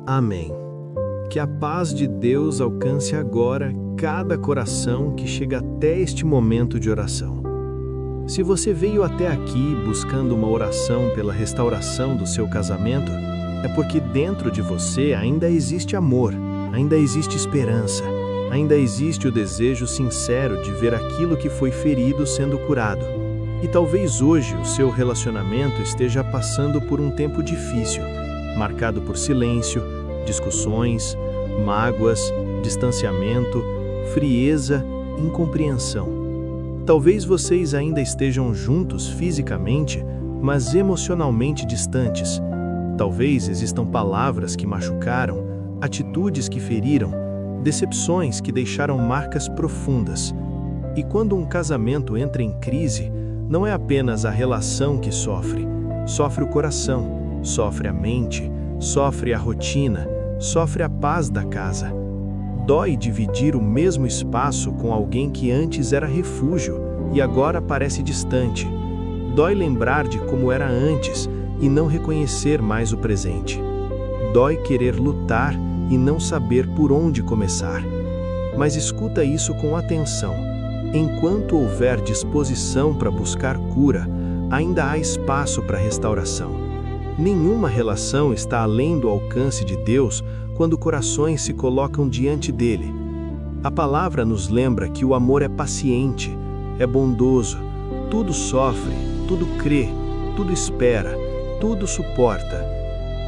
Amém. Que a paz de Deus alcance agora cada coração que chega até este momento de oração. Se você veio até aqui buscando uma oração pela restauração do seu casamento, é porque dentro de você ainda existe amor, ainda existe esperança, ainda existe o desejo sincero de ver aquilo que foi ferido sendo curado. E talvez hoje o seu relacionamento esteja passando por um tempo difícil, marcado por silêncio, discussões, mágoas, distanciamento, frieza, incompreensão. Talvez vocês ainda estejam juntos fisicamente, mas emocionalmente distantes. Talvez existam palavras que machucaram, atitudes que feriram, decepções que deixaram marcas profundas. E quando um casamento entra em crise, não é apenas a relação que sofre. Sofre o coração, sofre a mente, sofre a rotina, sofre a paz da casa. Dói dividir o mesmo espaço com alguém que antes era refúgio e agora parece distante. Dói lembrar de como era antes e não reconhecer mais o presente. Dói querer lutar e não saber por onde começar. Mas escuta isso com atenção. Enquanto houver disposição para buscar cura, ainda há espaço para restauração. Nenhuma relação está além do alcance de Deus quando corações se colocam diante dele. A palavra nos lembra que o amor é paciente, é bondoso, tudo sofre, tudo crê, tudo espera, tudo suporta.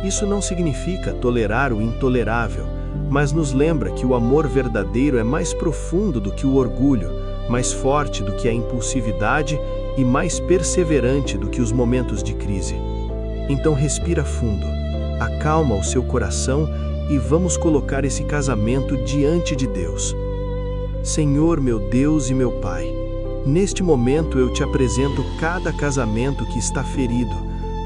Isso não significa tolerar o intolerável, mas nos lembra que o amor verdadeiro é mais profundo do que o orgulho, mais forte do que a impulsividade e mais perseverante do que os momentos de crise. Então respira fundo, acalma o seu coração e vamos colocar esse casamento diante de Deus. Senhor, meu Deus e meu Pai, neste momento eu te apresento cada casamento que está ferido,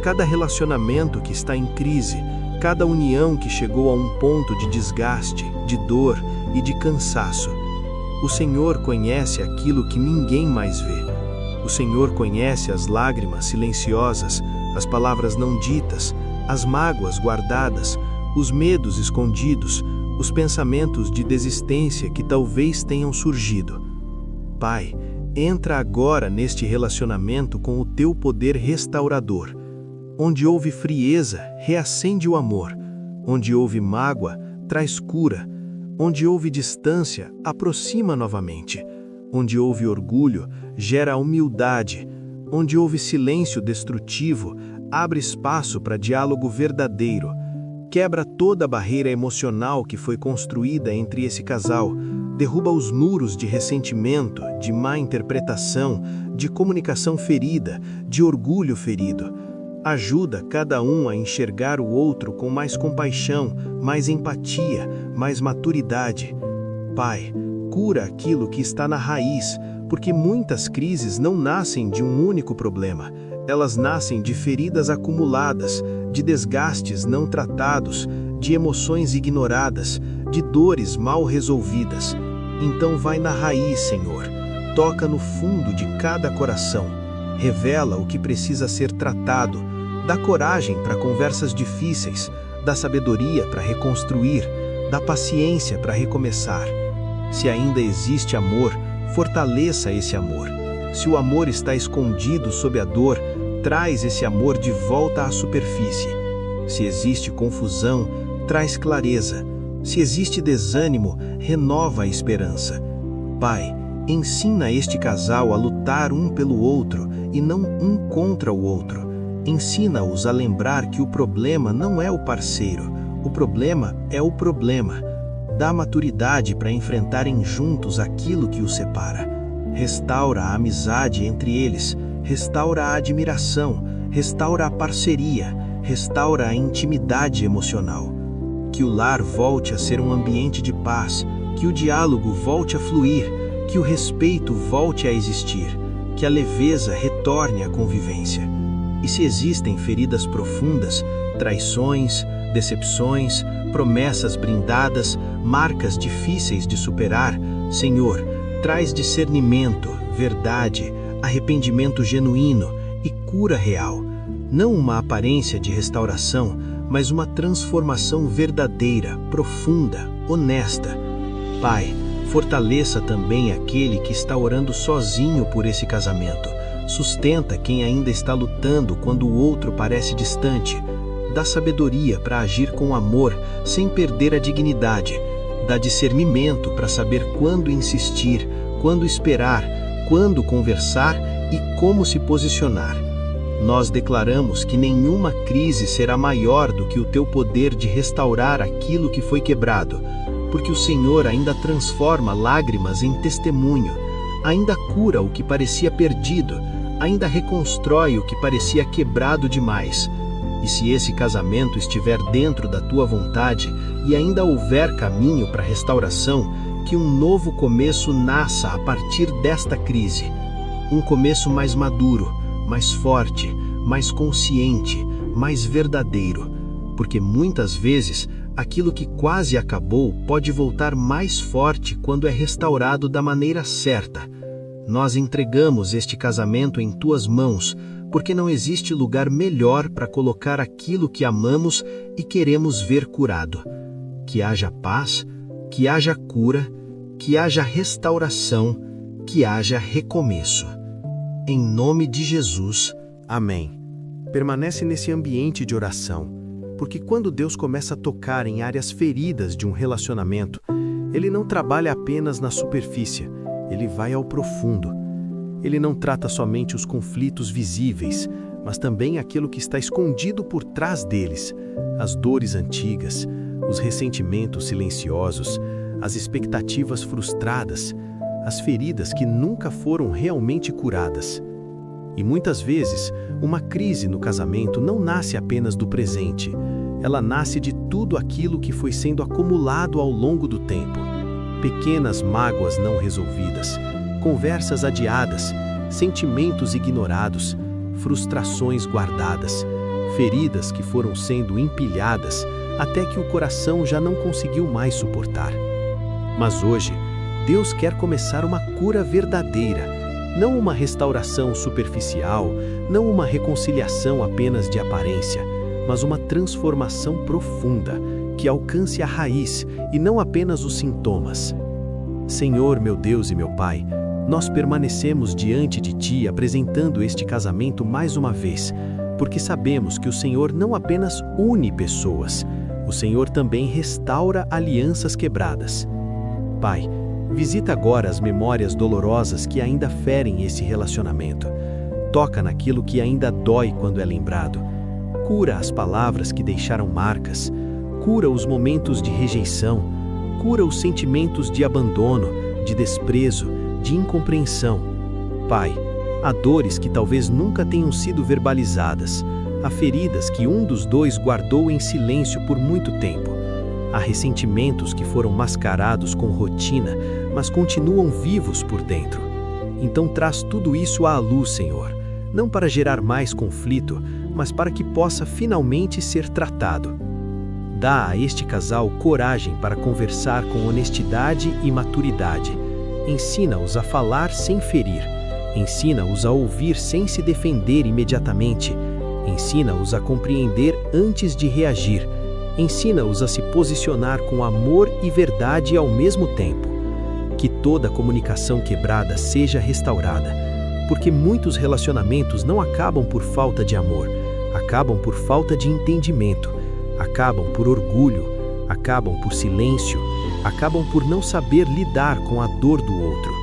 cada relacionamento que está em crise, cada união que chegou a um ponto de desgaste, de dor e de cansaço. O Senhor conhece aquilo que ninguém mais vê. O Senhor conhece as lágrimas silenciosas, as palavras não ditas, as mágoas guardadas, os medos escondidos, os pensamentos de desistência que talvez tenham surgido. Pai, entra agora neste relacionamento com o teu poder restaurador. Onde houve frieza, reacende o amor. Onde houve mágoa, traz cura. Onde houve distância, aproxima novamente. Onde houve orgulho, gera humildade. Onde houve silêncio destrutivo, abre espaço para diálogo verdadeiro. Quebra toda a barreira emocional que foi construída entre esse casal. Derruba os muros de ressentimento, de má interpretação, de comunicação ferida, de orgulho ferido. Ajuda cada um a enxergar o outro com mais compaixão, mais empatia, mais maturidade. Pai, cura aquilo que está na raiz, porque muitas crises não nascem de um único problema. Elas nascem de feridas acumuladas, de desgastes não tratados, de emoções ignoradas, de dores mal resolvidas. Então vai na raiz, Senhor. Toca no fundo de cada coração. Revela o que precisa ser tratado. Dá coragem para conversas difíceis. Dá sabedoria para reconstruir. Dá paciência para recomeçar. Se ainda existe amor, fortaleça esse amor. Se o amor está escondido sob a dor, traz esse amor de volta à superfície. Se existe confusão, traz clareza. Se existe desânimo, renova a esperança. Pai, ensina este casal a lutar um pelo outro e não um contra o outro. Ensina-os a lembrar que o problema não é o parceiro, o problema é o problema. Dá maturidade para enfrentarem juntos aquilo que os separa. Restaura a amizade entre eles, restaura a admiração, restaura a parceria, restaura a intimidade emocional. Que o lar volte a ser um ambiente de paz, que o diálogo volte a fluir, que o respeito volte a existir, que a leveza retorne à convivência. E se existem feridas profundas, traições, decepções, promessas brindadas, marcas difíceis de superar, Senhor, traz discernimento, verdade, arrependimento genuíno e cura real. Não uma aparência de restauração, mas uma transformação verdadeira, profunda, honesta. Pai, fortaleça também aquele que está orando sozinho por esse casamento. Sustenta quem ainda está lutando quando o outro parece distante. Dá sabedoria para agir com amor, sem perder a dignidade. Dá discernimento para saber quando insistir, quando esperar, quando conversar e como se posicionar. Nós declaramos que nenhuma crise será maior do que o teu poder de restaurar aquilo que foi quebrado, porque o Senhor ainda transforma lágrimas em testemunho, ainda cura o que parecia perdido, ainda reconstrói o que parecia quebrado demais. E se esse casamento estiver dentro da tua vontade e ainda houver caminho para restauração, que um novo começo nasça a partir desta crise. Um começo mais maduro, mais forte, mais consciente, mais verdadeiro. Porque muitas vezes, aquilo que quase acabou pode voltar mais forte quando é restaurado da maneira certa. Nós entregamos este casamento em tuas mãos, porque não existe lugar melhor para colocar aquilo que amamos e queremos ver curado. Que haja paz, que haja cura, que haja restauração, que haja recomeço. Em nome de Jesus, amém. Permanece nesse ambiente de oração, porque quando Deus começa a tocar em áreas feridas de um relacionamento, Ele não trabalha apenas na superfície, Ele vai ao profundo. Ele não trata somente os conflitos visíveis, mas também aquilo que está escondido por trás deles, as dores antigas, os ressentimentos silenciosos, as expectativas frustradas, as feridas que nunca foram realmente curadas. E muitas vezes, uma crise no casamento não nasce apenas do presente, ela nasce de tudo aquilo que foi sendo acumulado ao longo do tempo. Pequenas mágoas não resolvidas, conversas adiadas, sentimentos ignorados, frustrações guardadas, feridas que foram sendo empilhadas até que o coração já não conseguiu mais suportar. Mas hoje, Deus quer começar uma cura verdadeira, não uma restauração superficial, não uma reconciliação apenas de aparência, mas uma transformação profunda, que alcance a raiz e não apenas os sintomas. Senhor, meu Deus e meu Pai, nós permanecemos diante de Ti apresentando este casamento mais uma vez, porque sabemos que o Senhor não apenas une pessoas, o Senhor também restaura alianças quebradas. Pai, visita agora as memórias dolorosas que ainda ferem esse relacionamento. Toca naquilo que ainda dói quando é lembrado. Cura as palavras que deixaram marcas. Cura os momentos de rejeição. Cura os sentimentos de abandono, de desprezo, de incompreensão. Pai, há dores que talvez nunca tenham sido verbalizadas. Há feridas que um dos dois guardou em silêncio por muito tempo. Há ressentimentos que foram mascarados com rotina, mas continuam vivos por dentro. Então traz tudo isso à luz, Senhor, não para gerar mais conflito, mas para que possa finalmente ser tratado. Dá a este casal coragem para conversar com honestidade e maturidade. Ensina-os a falar sem ferir. Ensina-os a ouvir sem se defender imediatamente. Ensina-os a compreender antes de reagir. Ensina-os a se posicionar com amor e verdade ao mesmo tempo. Que toda comunicação quebrada seja restaurada, porque muitos relacionamentos não acabam por falta de amor, acabam por falta de entendimento, acabam por orgulho, acabam por silêncio, acabam por não saber lidar com a dor do outro.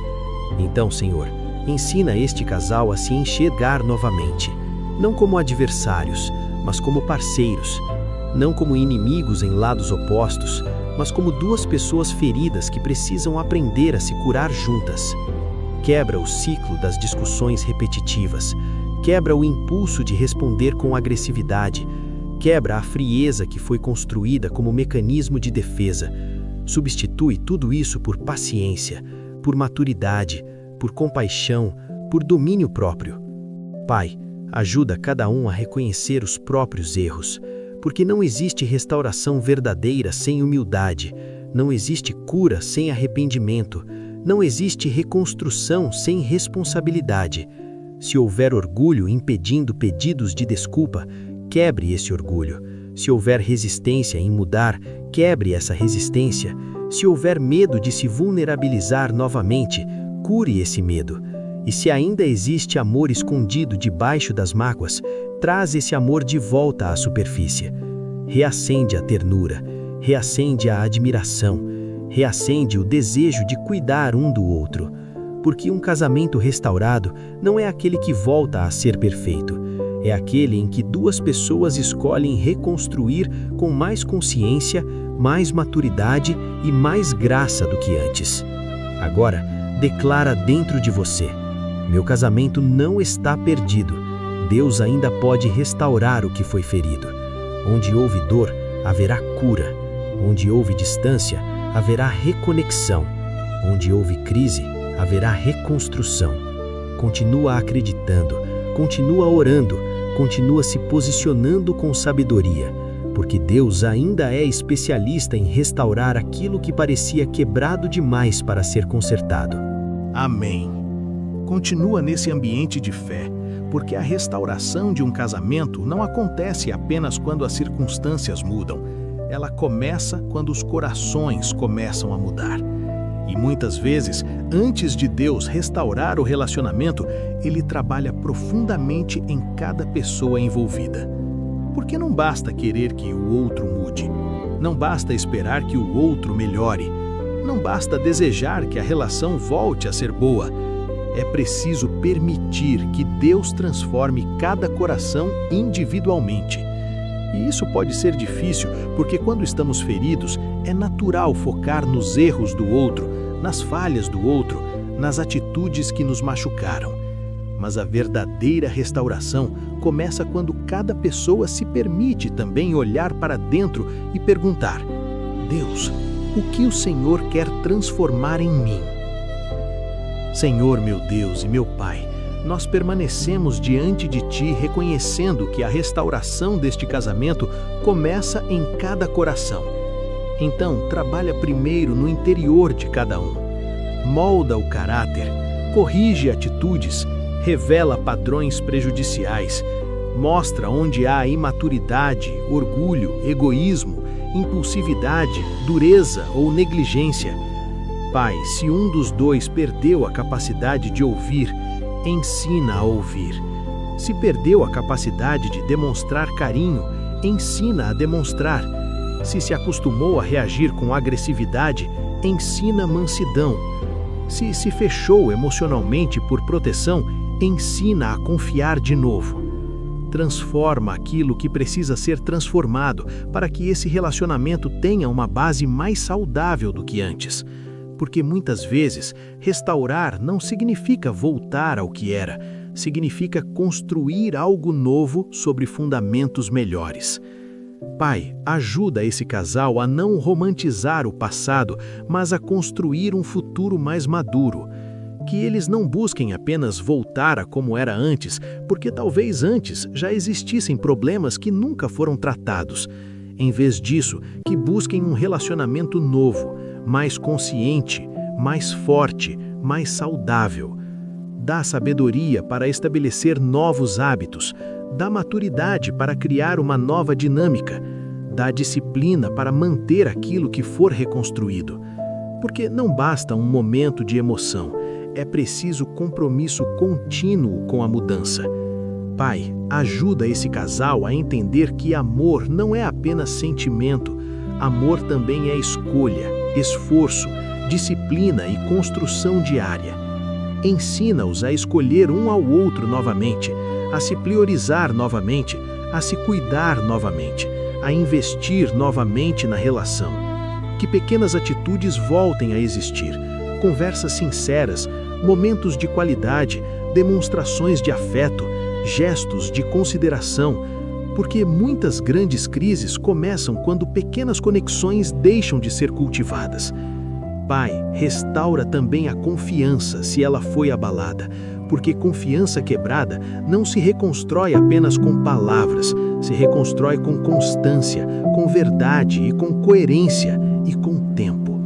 Então, Senhor, ensina este casal a se enxergar novamente, não como adversários, mas como parceiros, não como inimigos em lados opostos, mas como duas pessoas feridas que precisam aprender a se curar juntas. Quebra o ciclo das discussões repetitivas, quebra o impulso de responder com agressividade, quebra a frieza que foi construída como mecanismo de defesa. Substitui tudo isso por paciência, por maturidade, por compaixão, por domínio próprio. Pai, ajuda cada um a reconhecer os próprios erros, porque não existe restauração verdadeira sem humildade, não existe cura sem arrependimento, não existe reconstrução sem responsabilidade. Se houver orgulho impedindo pedidos de desculpa, quebre esse orgulho. Se houver resistência em mudar, quebre essa resistência. Se houver medo de se vulnerabilizar novamente, cure esse medo. E se ainda existe amor escondido debaixo das mágoas, traz esse amor de volta à superfície. Reacende a ternura, reacende a admiração, reacende o desejo de cuidar um do outro. Porque um casamento restaurado não é aquele que volta a ser perfeito. É aquele em que duas pessoas escolhem reconstruir com mais consciência, mais maturidade e mais graça do que antes. Agora, declara dentro de você: meu casamento não está perdido. Deus ainda pode restaurar o que foi ferido. Onde houve dor, haverá cura. Onde houve distância, haverá reconexão. Onde houve crise, haverá reconstrução. Continua acreditando, continua orando, continua se posicionando com sabedoria, porque Deus ainda é especialista em restaurar aquilo que parecia quebrado demais para ser consertado. Amém. Continua nesse ambiente de fé, porque a restauração de um casamento não acontece apenas quando as circunstâncias mudam. Ela começa quando os corações começam a mudar. E muitas vezes, antes de Deus restaurar o relacionamento, Ele trabalha profundamente em cada pessoa envolvida. Porque não basta querer que o outro mude, não basta esperar que o outro melhore, não basta desejar que a relação volte a ser boa. É preciso permitir que Deus transforme cada coração individualmente. E isso pode ser difícil, porque quando estamos feridos, é natural focar nos erros do outro, nas falhas do outro, nas atitudes que nos machucaram. Mas a verdadeira restauração começa quando cada pessoa se permite também olhar para dentro e perguntar: Deus, o que o Senhor quer transformar em mim? Senhor, meu Deus e meu Pai, nós permanecemos diante de Ti reconhecendo que a restauração deste casamento começa em cada coração. Então, trabalha primeiro no interior de cada um. Molda o caráter, corrige atitudes, revela padrões prejudiciais, mostra onde há imaturidade, orgulho, egoísmo, impulsividade, dureza ou negligência. Pai, se um dos dois perdeu a capacidade de ouvir, ensina a ouvir. Se perdeu a capacidade de demonstrar carinho, ensina a demonstrar. Se se acostumou a reagir com agressividade, ensina mansidão. Se se fechou emocionalmente por proteção, ensina a confiar de novo. Transforma aquilo que precisa ser transformado para que esse relacionamento tenha uma base mais saudável do que antes. Porque muitas vezes, restaurar não significa voltar ao que era, significa construir algo novo sobre fundamentos melhores. Pai, ajuda esse casal a não romantizar o passado, mas a construir um futuro mais maduro. Que eles não busquem apenas voltar a como era antes, porque talvez antes já existissem problemas que nunca foram tratados. Em vez disso, que busquem um relacionamento novo, mais consciente, mais forte, mais saudável. Dá sabedoria para estabelecer novos hábitos, dá maturidade para criar uma nova dinâmica, dá disciplina para manter aquilo que for reconstruído. Porque não basta um momento de emoção, é preciso compromisso contínuo com a mudança. Pai, ajuda esse casal a entender que amor não é apenas sentimento, amor também é escolha, esforço, disciplina e construção diária. Ensina-os a escolher um ao outro novamente, a se priorizar novamente, a se cuidar novamente, a investir novamente na relação. Que pequenas atitudes voltem a existir, conversas sinceras, momentos de qualidade, demonstrações de afeto, gestos de consideração, porque muitas grandes crises começam quando pequenas conexões deixam de ser cultivadas. Pai, restaura também a confiança se ela foi abalada, porque confiança quebrada não se reconstrói apenas com palavras, se reconstrói com constância, com verdade e com coerência e com tempo.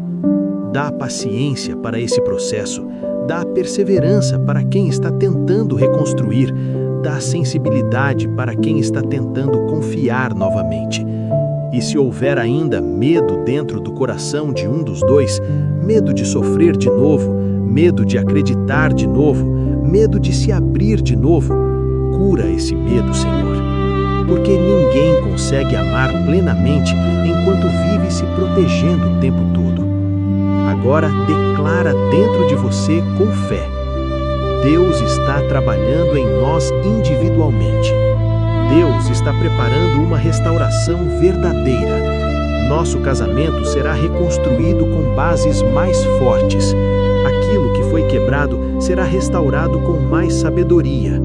Dá paciência para esse processo, dá perseverança para quem está tentando reconstruir, dá sensibilidade para quem está tentando confiar novamente. E se houver ainda medo dentro do coração de um dos dois, medo de sofrer de novo, medo de acreditar de novo, medo de se abrir de novo, cura esse medo, Senhor. Porque ninguém consegue amar plenamente enquanto vive se protegendo o tempo todo. Agora declara dentro de você com fé: Deus está trabalhando em nós individualmente. Deus está preparando uma restauração verdadeira. Nosso casamento será reconstruído com bases mais fortes. Aquilo que foi quebrado será restaurado com mais sabedoria.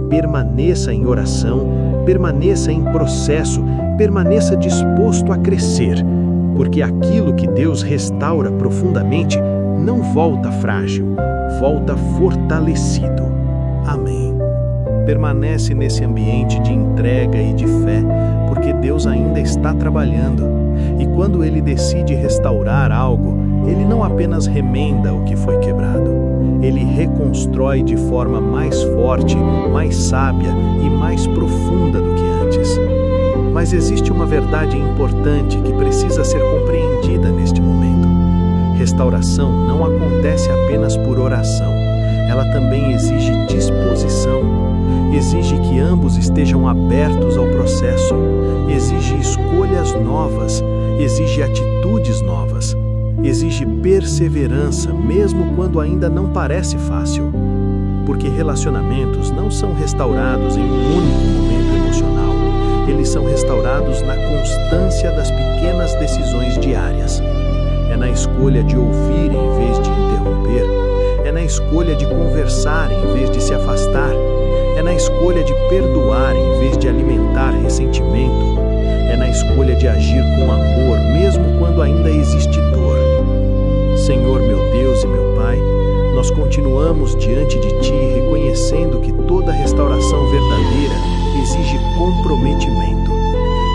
Permaneça em oração, permaneça em processo, permaneça disposto a crescer, porque aquilo que Deus restaura profundamente não volta frágil, volta fortalecido. Amém. Permanece nesse ambiente de entrega e de fé, porque Deus ainda está trabalhando. E quando Ele decide restaurar algo, Ele não apenas remenda o que foi quebrado. Ele reconstrói de forma mais forte, mais sábia e mais profunda do que antes. Mas existe uma verdade importante que precisa ser compreendida neste momento. Restauração não acontece apenas por oração. Ela também exige disposição. Exige que ambos estejam abertos ao processo. Exige escolhas novas. Exige atitudes novas. Exige perseverança, mesmo quando ainda não parece fácil. Porque relacionamentos não são restaurados em um único momento emocional. Eles são restaurados na constância das pequenas decisões diárias. É na escolha de ouvir em vez de interromper. É na escolha de conversar em vez de se afastar. É na escolha de perdoar em vez de alimentar ressentimento. É na escolha de agir com amor, mesmo quando ainda existe dor. Senhor, meu Deus e meu Pai, nós continuamos diante de Ti reconhecendo que toda restauração verdadeira exige comprometimento.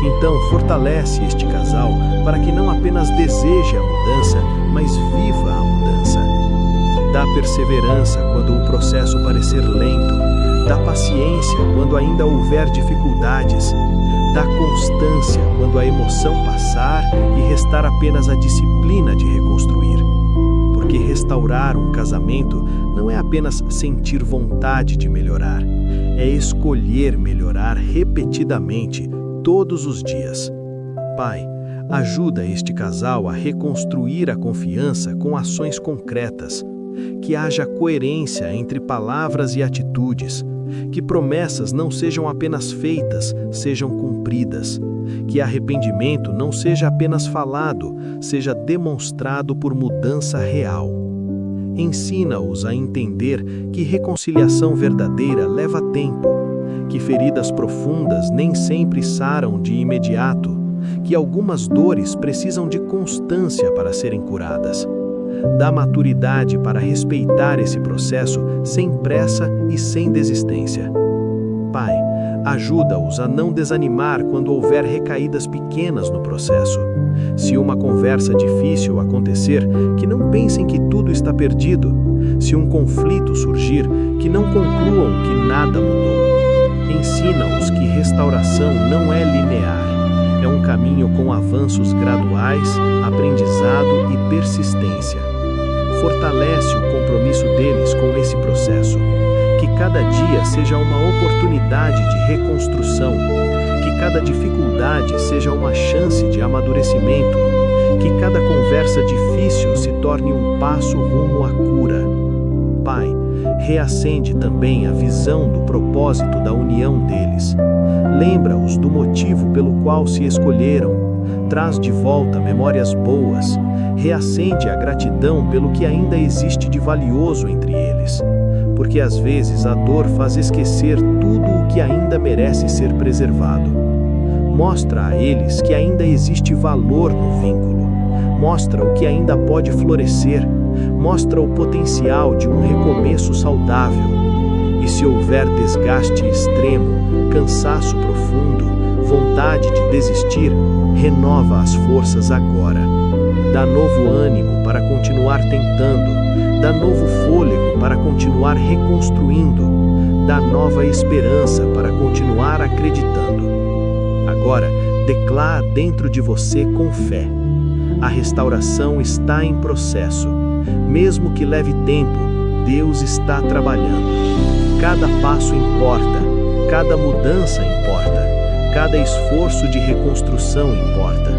Então, fortalece este casal para que não apenas deseje a mudança, mas viva a mudança. Dá perseverança quando o processo parecer lento. Dá paciência quando ainda houver dificuldades. Dá constância quando a emoção passar e restar apenas a disciplina de reconstruir. Porque restaurar um casamento não é apenas sentir vontade de melhorar, é escolher melhorar repetidamente, todos os dias. Pai, ajuda este casal a reconstruir a confiança com ações concretas, que haja coerência entre palavras e atitudes, que promessas não sejam apenas feitas, sejam cumpridas, que arrependimento não seja apenas falado, seja demonstrado por mudança real. Ensina-os a entender que reconciliação verdadeira leva tempo, que feridas profundas nem sempre saram de imediato, que algumas dores precisam de constância para serem curadas. Dá maturidade para respeitar esse processo sem pressa e sem desistência. Pai, ajuda-os a não desanimar quando houver recaídas pequenas no processo. Se uma conversa difícil acontecer, que não pensem que tudo está perdido. Se um conflito surgir, que não concluam que nada mudou. Ensina-os que restauração não é linear. É um caminho com avanços graduais, aprendizado e persistência. Fortalece o compromisso deles com esse processo. Que cada dia seja uma oportunidade de reconstrução. Que cada dificuldade seja uma chance de amadurecimento. Que cada conversa difícil se torne um passo rumo à cura. Pai, reacende também a visão do propósito da união deles. Lembra-os do motivo pelo qual se escolheram. Traz de volta memórias boas. Reacende a gratidão pelo que ainda existe de valioso entre eles. Porque às vezes a dor faz esquecer tudo o que ainda merece ser preservado. Mostra a eles que ainda existe valor no vínculo. Mostra o que ainda pode florescer. Mostra o potencial de um recomeço saudável. E se houver desgaste extremo, cansaço profundo, vontade de desistir, renova as forças agora. Dá novo ânimo para continuar tentando. Dá novo fôlego para continuar reconstruindo. Dá nova esperança para continuar acreditando. Agora, declara dentro de você com fé: a restauração está em processo. Mesmo que leve tempo, Deus está trabalhando. Cada passo importa, cada mudança importa, cada esforço de reconstrução importa.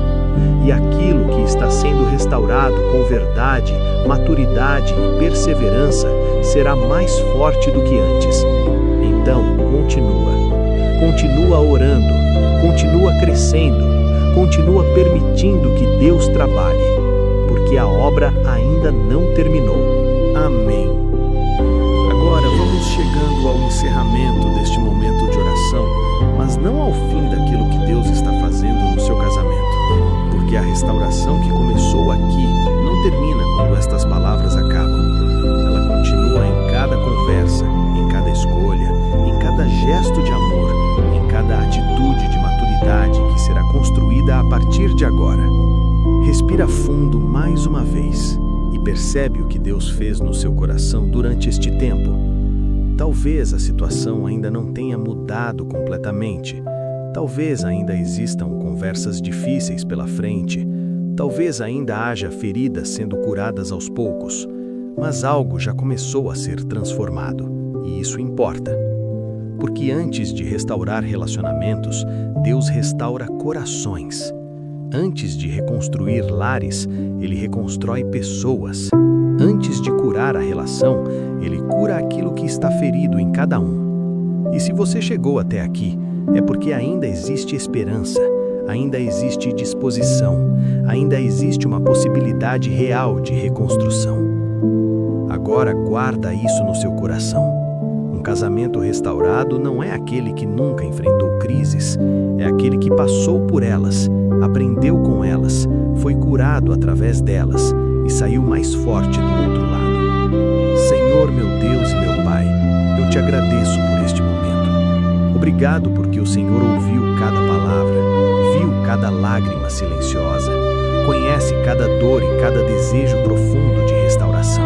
E aquilo que está sendo restaurado com verdade, maturidade e perseverança será mais forte do que antes. Então, continua orando, continua crescendo, continua permitindo que Deus trabalhe, porque a obra ainda não terminou. Amém. Agora vamos chegando ao encerramento deste momento de oração, mas não ao fim daquilo que Deus está fazendo no seu casamento, porque a restauração que começou aqui não termina quando estas palavras acabam. Ela continua em cada conversa, em cada escolha, em cada gesto de amor, em cada atitude de maturidade que será construída a partir de agora. Respira fundo mais uma vez e percebe o que Deus fez no seu coração durante este tempo. Talvez a situação ainda não tenha mudado completamente. Talvez ainda existam conversas difíceis pela frente. Talvez ainda haja feridas sendo curadas aos poucos. Mas algo já começou a ser transformado, e isso importa. Porque antes de restaurar relacionamentos, Deus restaura corações. Antes de reconstruir lares, Ele reconstrói pessoas. Antes de curar a relação, Ele cura aquilo que está ferido em cada um. E se você chegou até aqui, é porque ainda existe esperança, ainda existe disposição, ainda existe uma possibilidade real de reconstrução. Agora guarda isso no seu coração. Um casamento restaurado não é aquele que nunca enfrentou crises, é aquele que passou por elas, aprendeu com elas, foi curado através delas e saiu mais forte do outro lado. Senhor, meu Deus e meu Pai, eu te agradeço por este momento. Obrigado porque o Senhor ouviu cada palavra, viu cada lágrima silenciosa, conhece cada dor e cada desejo profundo de restauração.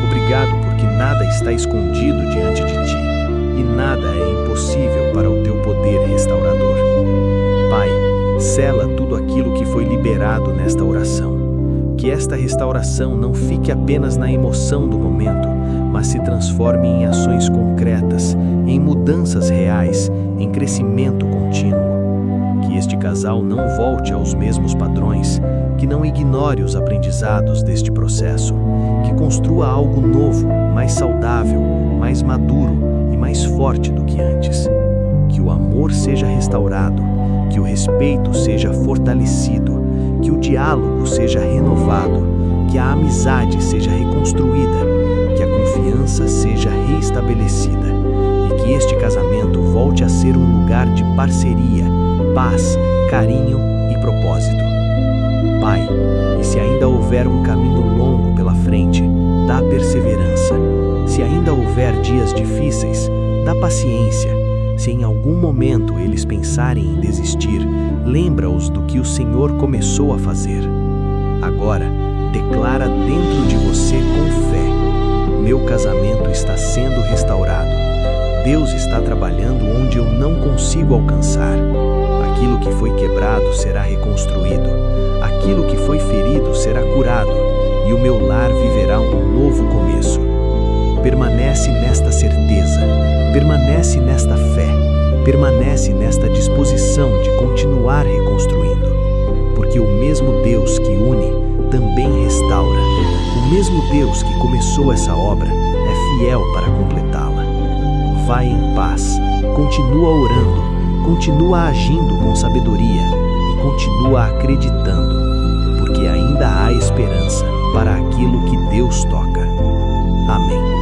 Obrigado porque nada está escondido diante de ti e nada é impossível para o teu poder restaurador. Pai, sela tudo aquilo que foi liberado nesta oração. Que esta restauração não fique apenas na emoção do momento, mas se transforme em ações concretas, em mudanças reais, em crescimento contínuo. Que este casal não volte aos mesmos padrões, que não ignore os aprendizados deste processo, que construa algo novo, mais saudável, mais maduro e mais forte do que antes. Que o amor seja restaurado, que o respeito seja fortalecido, que o diálogo seja renovado, que a amizade seja reconstruída, que a confiança seja reestabelecida e que este casamento volte a ser um lugar de parceria, paz, carinho e propósito. Pai, e se ainda houver um caminho longo pela frente, dá perseverança. Se ainda houver dias difíceis, dá paciência. Se em algum momento eles pensarem em desistir, lembra-os do que o Senhor começou a fazer. Agora, declara dentro de você com fé: meu casamento está sendo restaurado. Deus está trabalhando onde eu não consigo alcançar. Aquilo que foi quebrado será reconstruído. Aquilo que foi ferido será curado. E o meu lar viverá um novo começo. Permanece nesta certeza. Permanece nesta fé. Permanece nesta disposição de continuar reconstruindo. Porque o mesmo Deus que une também restaura. O mesmo Deus que começou essa obra é fiel para completá-la. Vai em paz, continua orando, continua agindo com sabedoria e continua acreditando, porque ainda há esperança para aquilo que Deus toca. Amém.